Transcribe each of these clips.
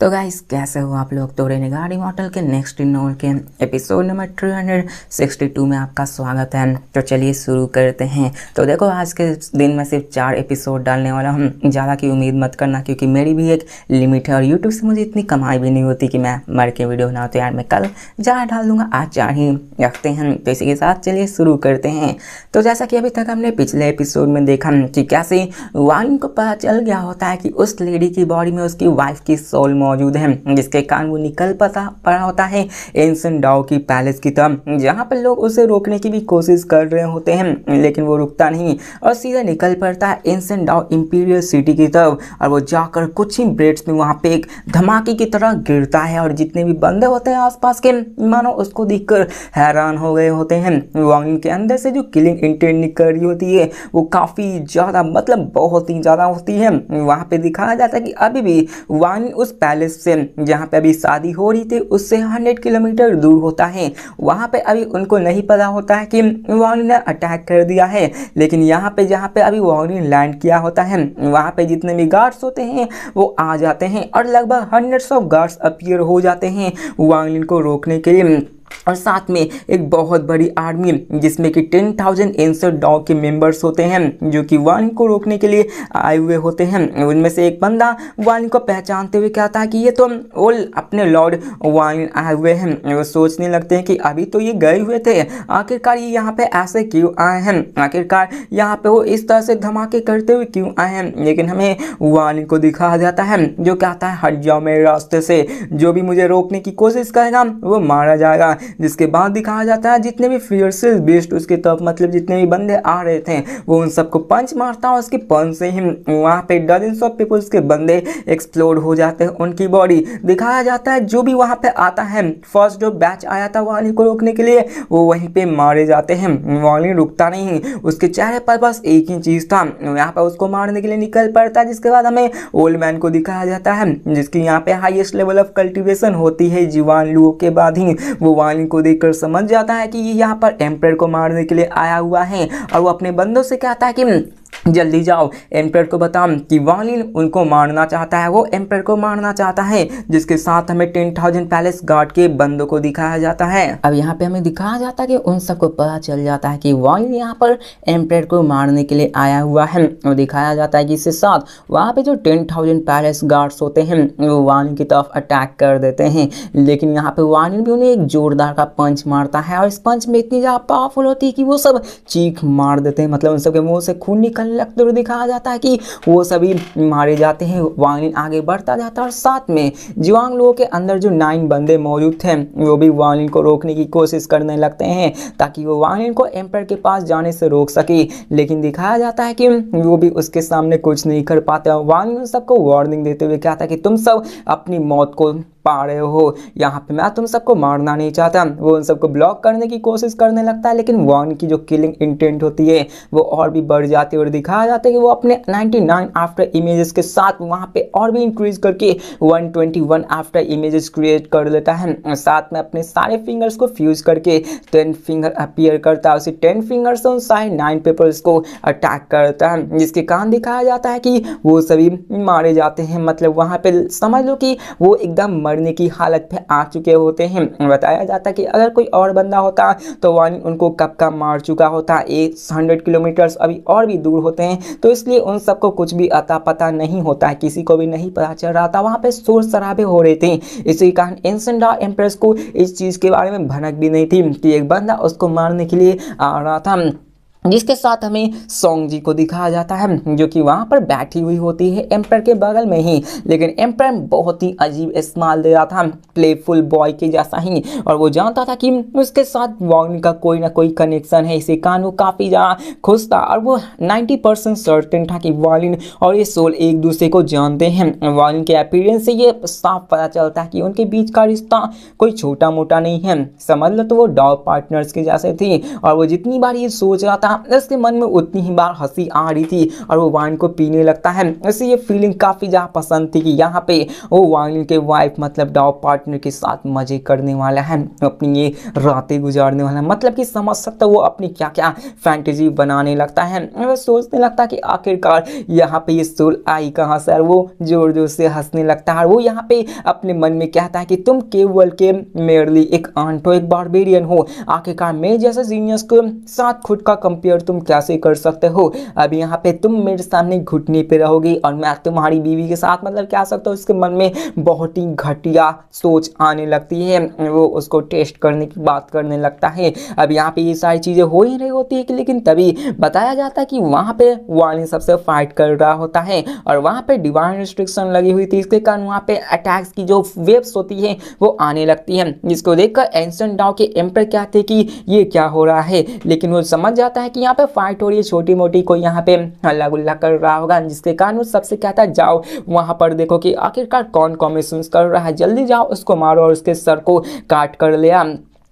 तो गाइस कैसे हो आप लोग। तो रेनेगार्ड इमॉर्टल के नेक्स्ट नॉवल के एपिसोड नंबर 362 में आपका स्वागत है। तो चलिए शुरू करते हैं। तो देखो आज के दिन में सिर्फ 4 एपिसोड डालने वाला हूँ, ज़्यादा की उम्मीद मत करना क्योंकि मेरी भी एक लिमिट है और यूट्यूब से मुझे इतनी कमाई भी नहीं होती कि मैं मर के वीडियो बनाऊँ। तो यार मैं कल ज़्यादा डाल दूँगा, आज 4 ही रखते हैं। तो इसी के साथ चलिए शुरू करते हैं। तो जैसा कि अभी तक हमने पिछले एपिसोड में देखा कि कैसे वाइन को पता चल गया होता है कि उस लेडी की बॉडी में उसकी वाइफ की सोल मौजूद है, जिसके कारण वो निकल पड़ा होता है एंसन डाओ की पैलेस की तरफ, जहाँ पर लोग उसे रोकने की भी कोशिश कर रहे होते हैं लेकिन वो रुकता नहीं और सीधा निकल पड़ता है एंसन डाओ इंपीरियल सिटी की तरफ। और वो जाकर कुछ ही ब्रेड्स में वहाँ पे एक धमाके की तरह गिरता है और जितने भी बंदे होते हैं आसपास के मानो उसको देखकर हैरान हो गए होते हैं। वाइन के अंदर से जो किलिंग इंटेंट निकल रही होती है वो काफ़ी ज़्यादा मतलब बहुत ही ज़्यादा होती है। वहाँ पे दिखाया जाता है कि अभी भी वाइन उस पैलेस से जहाँ पे अभी शादी हो रही थी उससे 100 किलोमीटर दूर होता है। वहाँ पे अभी उनको नहीं पता होता है कि वाइन ने अटैक कर दिया है, लेकिन यहाँ पे जहाँ पे अभी वाइन लैंड किया होता है वहाँ पे जितने भी गार्ड्स होते हैं वो आ जाते हैं और लगभग 100 ऑफ गार्ड्स अपीयर हो जाते हैं वाइन को रोकने के लिए। और साथ में एक बहुत बड़ी आर्मी जिसमें कि 10,000 एंसर डॉग के मेंबर्स होते हैं जो कि वाइन को रोकने के लिए आए हुए होते हैं। उनमें से एक बंदा वाइन को पहचानते हुए कहता है कि ये तो वो अपने लॉर्ड वाइन आए हुए हैं। वो सोचने लगते हैं कि अभी तो ये गए हुए थे, आखिरकार ये यहाँ पे ऐसे क्यों आए हैं, आखिरकार यहाँ पे वो इस तरह से धमाके करते हुए क्यों आए हैं। लेकिन हमें वाइन को दिखाया जाता है जो कहता है हट जाओ मेरे रास्ते से, जो भी मुझे रोकने की कोशिश करेगा वो मारा जाएगा। जिसके बाद दिखाया जाता है जितने भी फियरसेस बेस्ट उसके तरफ मतलब जितने भी बंदे आ रहे थे वो उन सबको पंच मारता है। उसके पंच से ही वहाँ पे डजन्स ऑफ पीपल्स के बंदे एक्सप्लोड हो जाते हैं, उनकी बॉडी दिखाया जाता है। जो भी वहाँ पे आता है फर्स्ट जो बैच आया था वानी को रोकने के लिए वो वहीं पे मारे जाते हैं। वानी रुकता नहीं, उसके चेहरे पर बस एक ही चीज़ था, यहाँ पर उसको मारने के लिए निकल पड़ता है। जिसके बाद हमें ओल्ड मैन को दिखाया जाता है जिसकी यहाँ पे हाईएस्ट लेवल ऑफ कल्टिवेशन होती है जीवान लोगों के बाद ही। वो वानी को देखकर समझ जाता है कि ये यहाँ पर एम्परर को मारने के लिए आया हुआ है और वो अपने बंदों से कहता है कि जल्दी जाओ एम्परर को बताओ कि वालिन उनको मारना चाहता है, वो एम्परर को मारना चाहता है। जिसके साथ हमें 10,000 पैलेस गार्ड के बंदों को दिखाया जाता है। अब यहाँ पे हमें दिखाया जाता है कि उन सबको पता चल जाता है कि वालिन यहाँ पर एम्परर को मारने के लिए आया हुआ है। और दिखाया जाता है कि इसके साथ वहाँ पे जो 10,000 पैलेस गार्ड्स होते हैं वो वालिन की तरफ अटैक कर देते हैं। लेकिन यहाँ पे वालिन भी उन्हें एक जोरदार का पंच मारता है और इस पंच में इतनी ज़्यादा पावरफुल होती है कि वो सब चीख मार देते हैं, मतलब उन सबके मुँह से खून निकलने लगते हुए दिखाया जाता है कि वो सभी मारे जाते हैं। वाइन आगे बढ़ता जाता है और साथ में जुआंग लोगों के अंदर जो 9 बंदे मौजूद थे वो भी वाइन को रोकने की कोशिश करने लगते हैं ताकि वो वाइन को एम्परर के पास जाने से रोक सके। लेकिन दिखाया जाता है कि वो भी उसके सामने कुछ नहीं कर पाते। वाइन उन सबको वार्निंग देते हुए कहता है कि तुम सब अपनी मौत को पा रहे हो, यहाँ पे मैं तुम सबको मारना नहीं चाहता। वो उन सबको ब्लॉक करने की कोशिश करने लगता है लेकिन वाइन की जो किलिंग इंटेंट होती है वो और भी बढ़ जाती है और दिखाया जाता है कि वो अपने 99 आफ्टर इमेजेस के साथ वहाँ पे और भी इंक्रीज करके 121 आफ्टर इमेजेस क्रिएट कर लेता है। साथ में अपने सारे फिंगर्स को फ्यूज करके 10 फिंगर अपीयर करता है। उसी 10 फिंगर से उन सारे 9 पीपल्स को अटैक करता है जिसके कारण दिखाया जाता है कि वो सभी मारे जाते हैं। मतलब वहाँ पे समझ लो कि वो एकदम मरने की हालत पे आ चुके होते हैं। बताया जाता है कि अगर कोई और बंदा होता तो वाइन उनको कब का मार चुका होता। 100 किलोमीटर्स अभी और भी दूर होते हैं तो इसलिए उन सबको कुछ भी अता पता नहीं होता है, किसी को भी नहीं पता चल रहा था। वहाँ पे शोर शराबे हो रहे थे, इसी कारण एंसन डाओ एम्परर्स को इस चीज़ के बारे में भनक भी नहीं थी कि एक बंदा उसको मारने के लिए आ रहा था। जिसके साथ हमें सोंग जी को दिखाया जाता है जो कि वहाँ पर बैठी हुई होती है एम्परर के बगल में ही। लेकिन एम्परर बहुत ही अजीब इस्तेमाल दे रहा था प्लेफुल बॉय के जैसा ही, और वो जानता था कि उसके साथ वाइन का कोई ना कोई कनेक्शन है। इसी कारण वो काफ़ी ज़्यादा खुश था और वो 90% सर्टेन था कि वाइन और ये सोल एक दूसरे को जानते हैं। वाइन के अपीयरेंस से ये साफ पता चलता है कि उनके बीच का रिश्ता कोई छोटा मोटा नहीं है, समझ लो तो वो डॉग पार्टनर्स के जैसे थे। और वो जितनी बार ये सोच रहा था था उसके मन में उतनी ही बार हंसी आ रही थी और वो वाइन को पीने लगता है। उसे ये फीलिंग काफ़ी ज़्यादा पसंद थी कि यहाँ पे वो वाइन के वाइफ मतलब डॉग पार्टनर के साथ मजे करने वाला है, अपनी ये रातें गुजारने वाला है। मतलब कि समझ सकता वो अपनी क्या क्या फैंटेसी बनाने लगता है। वो सोचने लगता है कि आखिरकार यहाँ पे ये सोल आई कहाँ से, और वो जोर जोर से हंसने लगता है। वो यहाँ पे अपने मन में कहता है कि तुम केवल के मेरली एक आंट हो, एक बारबेरियन हो, आखिरकार मैं जैसा जीनियस को साथ खुद का कंपेयर तुम कैसे कर सकते हो। अब यहाँ पे तुम मेरे सामने घुटने पे रहोगी और मैं तुम्हारी बीवी के साथ मतलब क्या सकता हूँ। उसके मन में बहुत ही घटिया सोच आने लगती है। वो उसको टेस्ट करने की बात करने लगता है। अब यहाँ पे ये सारी चीज़ें हो ही रही होती है लेकिन तभी बताया जाता है कि वहाँ पे वार्निंग सबसे फाइट कर रहा होता है और वहाँ पे डिवाइन रिस्ट्रिक्शन लगी हुई थी। इसके कारण वहाँ पे अटैक्स की जो वेव्स होती है वो आने लगती है, जिसको देखकर एंसेंट डाओ के एम्पर कहते हैं कि ये क्या हो रहा है। लेकिन वो समझ जाता है कि यहाँ पे फाइट हो रही है, छोटी मोटी कोई यहाँ पे हल्ला गुल्ला कर रहा होगा, जिसके कारण वो सबसे कहता है जाओ वहाँ पर देखो कि आखिरकार कौन कॉमिशंस कर रहा है, जल्दी जाओ उसको मारो और उसके सर को काट कर ले आ।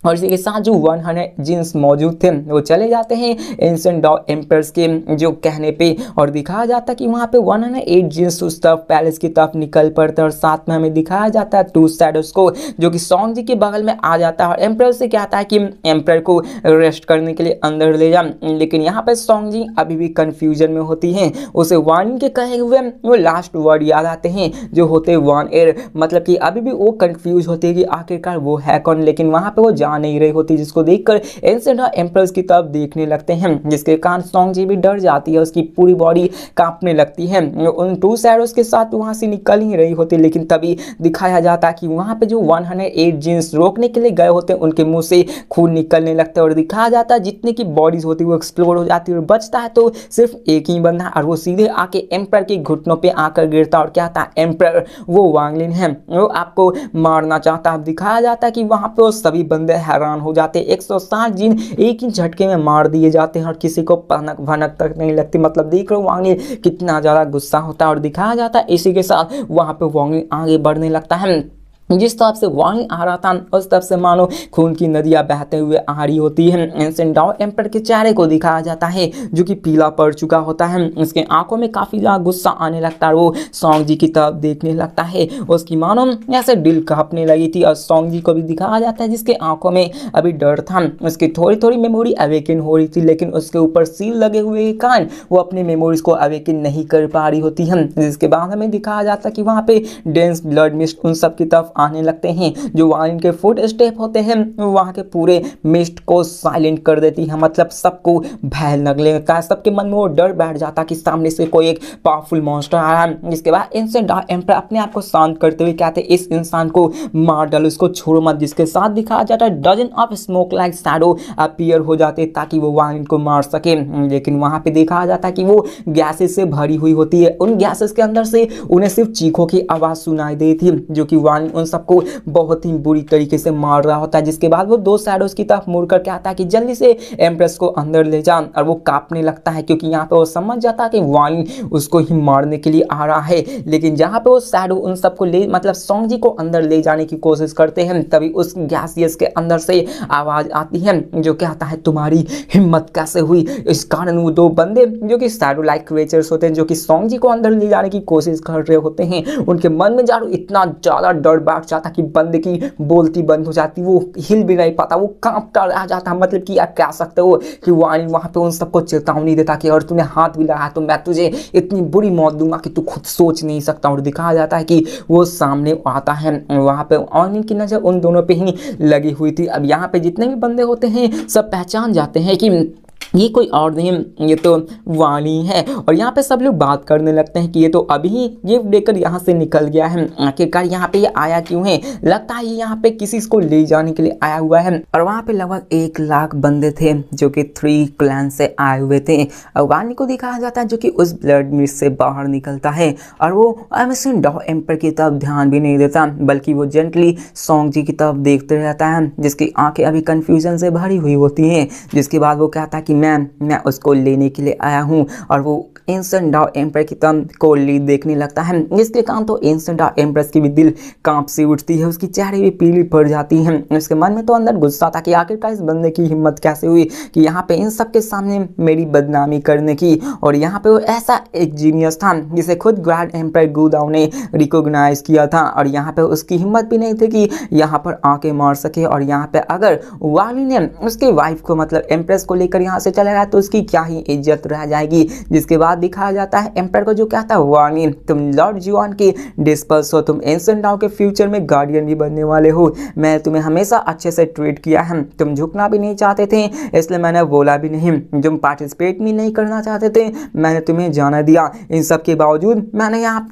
और इसी के साथ जो 100 जिन्स मौजूद थे वो चले जाते हैं एंसेंट डाओ एम्पर्स के जो कहने पे और दिखाया जाता है कि वहाँ पे 108 जिन्स उस तरफ पैलेस की तरफ निकल पड़ते हैं। और साथ में हमें दिखाया जाता है टू शैडोज को जो कि सॉन्ग जी के बगल में आ जाता है और एम्पर से कहता है कि एम्पर को रेस्ट करने के लिए अंदर ले जा। लेकिन यहाँ पे सॉन्ग जी अभी भी कन्फ्यूजन में होती हैं। उसे वार्निंग के कहे हुए वो लास्ट वर्ड याद आते हैं जो होते वन एयर, मतलब कि अभी भी वो कन्फ्यूज होती है कि आखिरकार वो है कौन। लेकिन वहाँ पे वो नहीं रही होती, जिसको देखकर एंसेंट एम्प्रेस की तरफ देखने लगते हैं, जिसके कारण सॉन्ग जी भी डर जाती है, उसकी पूरी बॉडी कांपने लगती है। उन टू शैडोज के साथ वहां से निकल ही रही होती, लेकिन तभी दिखाया जाता है कि वहां पे जो 108 जिन्स रोकने के लिए गए होते हैं उनके मुंह से खून निकलने लगता है और दिखाया जाता है जितने की बॉडीज होती है वो एक्सप्लोर हो जाती है और बचता है तो सिर्फ एक ही बंदा और वो सीधे आके एम्पर के घुटनों पे आकर गिरता और क्या था एम्पर वो वांगलिन है, वो आपको मारना चाहता है। दिखाया जाता है कि वहां पे वो सभी बंदे हैरान हो जाते हैं। 160 जिन एक ही झटके में मार दिए जाते हैं और किसी को पनक भनक तक नहीं लगती। मतलब देख रहे हो वांगली कितना ज्यादा गुस्सा होता है और दिखाया जाता है इसी के साथ वहां पे वांगली आगे बढ़ने लगता है। जिस तरफ से वांग आ रहा था उस तरफ से मानो खून की नदियां बहते हुए आ रही होती है। एंसेंट डाओ एम्पर के चेहरे को दिखाया जाता है जो कि पीला पड़ चुका होता है, उसके आंखों में काफी ज्यादा गुस्सा आने लगता है। वो सॉन्ग जी की तरफ देखने लगता है, उसकी मानो ऐसे दिल कांपने लगी थी। और सॉन्ग जी को भी दिखाया जाता है जिसके आंखों में अभी डर था, उसकी थोड़ी थोड़ी मेमोरी अवेकन हो रही थी लेकिन उसके ऊपर सील लगे हुए के कारण वो अपनी मेमोरीज को अवेकन नहीं कर पा रही होती है। जिसके बाद हमें दिखाया जाता है कि वहाँ पे डेंस ब्लड मिस्ट उन सब की तरफ आने लगते हैं। जो वाइन के फुट स्टेप होते हैं वहां के पूरे मिस्ट को साइलेंट कर देती है, मतलब सबको भय लगने लगता है, सबके मन में वो डर बैठ जाता कि सामने से कोई एक पावरफुल मॉन्स्टर आ रहा है। इसके बाद एंसेंट डाओ एम्पर अपने आप को शांत करते हुए कहते हैं इस इंसान को मार डालो, इसको छोड़ो मत। जिसके साथ दिखाया जाता है dozen of smoke like shadow appear हो जाते ताकि वो वाइन को मार सके। लेकिन वहां पे दिखाया जाता है कि वो गैसेस से भरी हुई होती है, उन गैसेस के अंदर से उन्हें सिर्फ चीखों की आवाज सुनाई दी थी जो कि वाइन उन सबको बहुत ही बुरी तरीके से मार रहा होता है। जिसके बाद वो दो शैडोज की तरफ मुड़कर कहता है कि जल्दी से एम्प्रेस को अंदर ले जा, और वो कांपने लगता है क्योंकि यहाँ पे वो समझ जाता है कि वाइन उसको ही मारने के लिए आ रहा है। लेकिन जहाँ पे वो शैडो उन सबको ले मतलब सॉन्ग जी को अंदर ले जाने की कोशिश करते हैं तभी उस गैसियस के अंदर से आवाज आती है जो कहता है तुम्हारी हिम्मत कैसे हुई। इस कारण वो दो बंदे जो कि शैडो लाइक क्रिएचर्स होते हैं जो कि सॉन्ग जी को अंदर ले जाने की कोशिश कर रहे होते हैं, उनके मन में जानो इतना ज्यादा डर बैठ जाता कि बंदे की बोलती बंद हो जाती, वो हिल भी नहीं पाता, वो कांपता रह जाता। मतलब कि आप कह सकते हो कि वाइन वहां पे उन सबको चेतावनी देता कि अगर तूने हाथ भी लगाया तो मैं तुझे इतनी बुरी मौत दूंगा कि तू खुद सोच नहीं सकता। और दिखाया जाता है कि वो सामने आता है, वहां पे वाइन की नजर उन दोनों पे ही लगी हुई थी। अब यहाँ पे जितने भी बंदे होते हैं सब पहचान जाते हैं कि ये कोई और नहीं, ये तो वाणी है। और यहाँ पे सब लोग बात करने लगते हैं कि ये तो अभी ये लेकर यहाँ से निकल गया है, आखिरकार यहाँ पे ये आया क्यों है, लगता है ये यहाँ पे किसी को ले जाने के लिए आया हुआ है। और वहाँ पे लगभग 1 लाख बंदे थे जो कि 3 क्लैन से आए हुए थे। और वाणी को दिखाया जाता है जो कि उस ब्लड मिस्ट से बाहर निकलता है और वो एंसेंट डाओ एम्पर की तरफ ध्यान भी नहीं देता बल्कि वो जेंटली सॉन्ग जी की तरफ देखते रहता है जिसकी आंखें अभी कंफ्यूजन से भरी हुई होती हैं। जिसके बाद वो कहता है कि मैं उसको लेने के लिए आया हूँ। और वो एंसेंट डाओ एम्पर की तरफ कोल्डली देखने लगता है, जिसके कारण तो एंसेंट डाओ एम्प्रेस की भी दिल कांप सी उठती है, उसकी चेहरे भी पीली पड़ जाती है। उसके मन में तो अंदर गुस्सा था कि आखिरकार इस बंदे की हिम्मत कैसे हुई कि यहाँ पे इन सब के सामने मेरी बदनामी करने की। और यहाँ पे वो ऐसा एक जीनियस था जिसे खुद ग्रैंड एम्पर गुदाओ ने रिकॉग्नाइज किया था, और यहाँ पे उसकी हिम्मत भी नहीं थी कि यहाँ पर आके मार सके। और यहाँ पे अगर वांग ली ने उसके वाइफ को मतलब एम्प्रेस को लेकर यहाँ से चला गया तो उसकी क्या ही इज्जत रह जाएगी। जिसके बाद दिखाया जाता है एम्पर को जो कहता है वांग ली तुम लॉर्ड जुआन के डिस्पर्स हो, तुम एंसेंट डाओ के फ्यूचर में गार्डियन भी बनने वाले हो, मैं तुम्हें हमेशा अच्छे से ट्रीट किया है, तुम झुकना भी नहीं चाहते थे इसलिए मैंने बोला भी नहीं, तुम पार्टिसिपेट भी नहीं करना चाहते थे मैंने तुम्हें जाना दिया, इन सब के बावजूद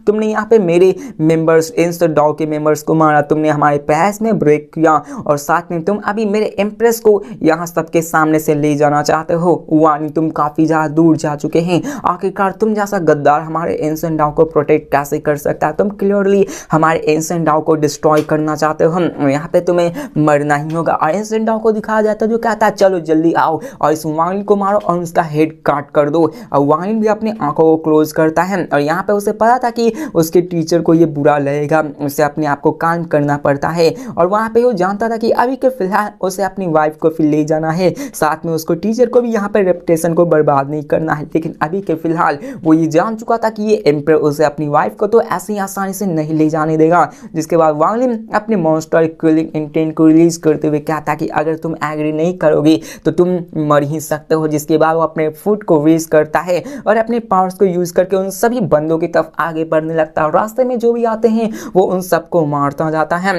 तुमने यहाँ पे मेरे मेंबर्स एंसेंट डाओ के मेंबर्स को मारा, तुमने हमारे पैस में ब्रेक किया और साथ में तुम अभी मेरे एम्प्रेस को यहाँ सबके सामने से ले जाना चाहते हो। वानी तुम काफी ज्यादा दूर जा चुके हैं, आखिरकार तुम जैसा गद्दार हमारे एंसेंट डाओ को प्रोटेक्ट कैसे कर सकता है, तुम क्लियरली हमारे एंसेंट डाओ को डिस्ट्रॉय करना चाहते हो, यहाँ पे तुम्हें मरना ही होगा। और एंसेंट डाओ को दिखाया जाता है जो कहता है चलो जल्दी आओ और इस वांग ली को मारो और उसका हेड काट कर दो। और वांग ली भी अपनी आंखों को क्लोज करता है और यहाँ पे उसे पता था कि उसके टीचर को ये बुरा लगेगा, उसे अपने आप को काम करना पड़ता है। और वहाँ पे वो जानता था कि अभी के फिलहाल उसे अपनी वाइफ को फिर ले जाना है, साथ में उसको टीचर को भी यहाँ पे रेपुटेशन को बर्बाद नहीं करना है। लेकिन अभी के फिलहाल वो ये जान चुका था कि ये एम्पर उसे अपनी वाइफ को तो ऐसी आसानी से नहीं ले जाने देगा। जिसके बाद वांग ली अपने मॉन्स्टर किलिंग इंटेंट को रिलीज करते हुए कहता कि अगर तुम एग्री नहीं करोगे तो तुम मर ही सकते हो। जिसके बाद वो अपने फुट को रेज करता है और अपने पावर्स को यूज करके उन सभी बंदों की तरफ आगे बढ़ने लगता है। रास्ते में जो भी आते हैं वो उन सबको मारता जाता है।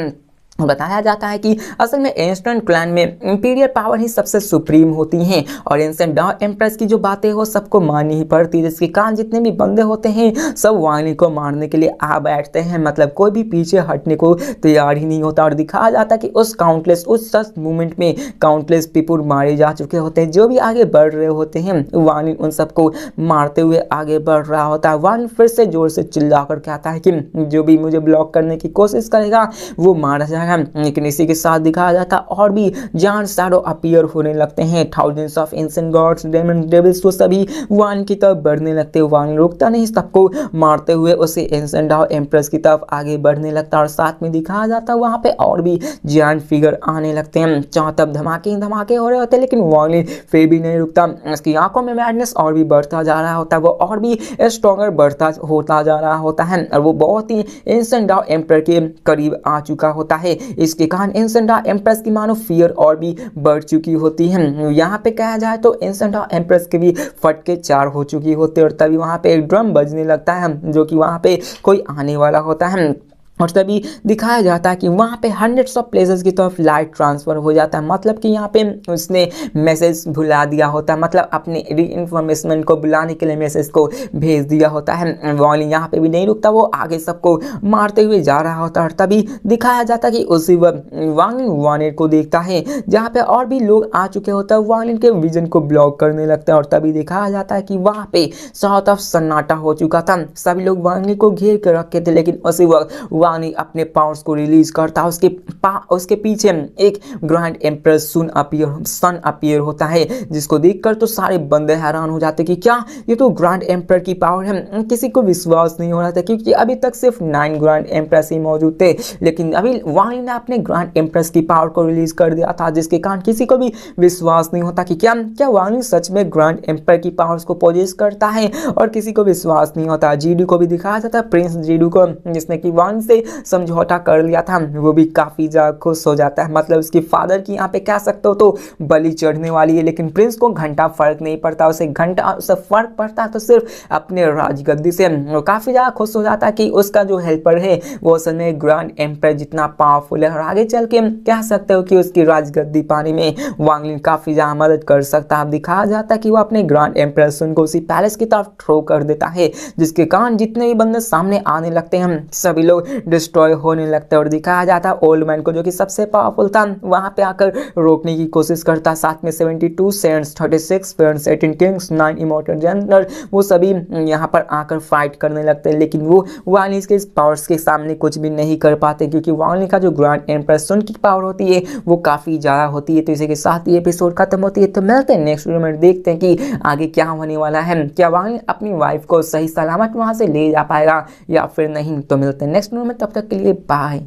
बताया जाता है कि असल में एंसेंट क्लैन में इंपीरियल पावर ही सबसे सुप्रीम होती हैं और एंसेंट डाओ एम्प्रेस की जो बातें हो सबको माननी ही पड़ती है, जिसके कारण जितने भी बंदे होते हैं सब वांग ली को मारने के लिए आ बैठते हैं, मतलब कोई भी पीछे हटने को तैयार ही नहीं होता। और दिखाया जाता है कि उस सच मूवमेंट में काउंटलेस पीपल मारे जा चुके होते हैं, जो भी आगे बढ़ रहे होते हैं वांग ली उन सबको मारते हुए आगे बढ़ रहा होता है। वांग ली फिर से जोर से चिल्लाकर कहता है कि जो भी मुझे ब्लॉक करने की कोशिश करेगा वो मारा जाएगा। लेकिन इसी के साथ दिखाया जाता और भी जान शैडो अपीयर होने लगते हैं, thousands of ancient gods demon devils वो सभी वांग की तरफ बढ़ने लगते हैं। वांग रुकता नहीं, सबको मारते हुए उसे एंसेंट डाओ एम्प्रेस की तरफ आगे बढ़ने लगता है। और साथ में दिखाया जाता है वहां पे और भी जायंट फिगर आने लगते हैं, चारों तरफ धमाके धमाके हो रहे होते हैं, लेकिन वांग फिर भी नहीं रुकता। उसकी आंखों में मैडनेस और भी बढ़ता जा रहा होता है, वो और भी स्ट्रॉन्गर बढ़ता होता जा रहा होता है और वो बहुत ही एंसेंट डाओ एम्पर के करीब आ चुका होता है। इसके कारण एंसेंट डाओ एम्प्रेस की मानो फियर और भी बढ़ चुकी होती है। यहाँ पे कहा जाए तो एंसेंट डाओ एम्प्रेस के भी फटके 4 हो चुकी होते हैं और तभी वहाँ पे एक ड्रम बजने लगता है जो कि वहाँ पे कोई आने वाला होता है। और तभी दिखाया जाता है कि वहाँ पे हंड्रेड्स ऑफ प्लेसेस की तरफ लाइट ट्रांसफर हो जाता है, मतलब कि यहाँ पे उसने मैसेज भुला दिया होता है, मतलब अपने रीइंफॉर्मेशन को बुलाने के लिए मैसेज को भेज दिया होता है। वांग यहाँ पे भी नहीं रुकता, वो आगे सबको मारते हुए जा रहा होता है। और तभी दिखाया जाता है कि उसी वक्त वांग को देखता है जहाँ पे और भी लोग आ चुके होते हैं, वांग के विजन को ब्लॉक करने लगता है। और तभी दिखाया जाता है कि वहाँ पे चारों तरफ सन्नाटा हो चुका था, सभी लोग वांग को घेर कर रखे थे, लेकिन उसी वक्त वांग अपने पावर्स को रिलीज करता है। उसके पीछे एक ग्रैंड एम्पर सन अपीयर होता है, जिसको देखकर तो सारे बंदे हैरान हो जाते कि क्या ये तो ग्रैंड एम्पर की पावर है। किसी को विश्वास नहीं हो रहा था क्योंकि अभी तक सिर्फ 9 ग्रैंड एम्प्रेस ही मौजूद थे, लेकिन अभी वांग ने अपने ग्रैंड एम्प्रेस की पावर को रिलीज कर दिया था, जिसके कारण किसी को भी विश्वास नहीं होता कि क्या वांग सच में ग्रैंड एम्पर की पावर्स को पोजेस करता है, और किसी को विश्वास नहीं होता। जीडू को भी दिखाया जाता है, प्रिंस जीडू को, जिसने कि वांग से समझौता कर लिया था, वो भी काफी ज्यादा खुश हो जाता है, मतलब उसके फादर की यहाँ पे कह सकते हो तो बलि चढ़ने वाली है। लेकिन प्रिंस को घंटा फर्क नहीं पड़ता, उसे फर्क पड़ता तो सिर्फ अपने राजगद्दी से। वो काफी ज्यादा खुश हो जाता है कि उसका जो हेल्पर है वो असल में ग्रैंड एम्पर जितना पावरफुल है, और आगे चल के कह सकते हो कि उसकी राजगद्दी पाने में वांग ली काफी ज्यादा मदद कर सकता है। दिखाया जाता है कि वो अपने ग्रैंड एम्पर सुन को उसी पैलेस की तरफ थ्रो कर देता है, जिसके कारण जितने भी बंदे सामने आने लगते हैं सभी लोग डिस्ट्रॉय होने लगता है और दिखाया जाता है ओल्ड मैन को जो कि सबसे पावरफुल था वहाँ पे आकर रोकने की कोशिश करता। साथ में 72 saints, 36 friends, 18 kings, 9 immortal general, वो सभी यहाँ पर आकर फाइट करने लगते हैं, लेकिन वो वार्निश के पावर्स के सामने कुछ भी नहीं कर पाते क्योंकि वार्निश का जो ग्रैंड एम्प्रेस उनकी पावर होती है वो काफ़ी ज़्यादा होती है। तो इसी के साथ ये एपिसोड खत्म होती है। तो मिलते हैं नेक्स्ट वीडियो में, देखते हैं कि आगे क्या होने वाला है, क्या वार्निश अपनी वाइफ को सही सलामत वहाँ से ले जा पाएगा या फिर नहीं। तो मिलते हैं नेक्स्ट वीडियो में, तब तक के लिए बाय।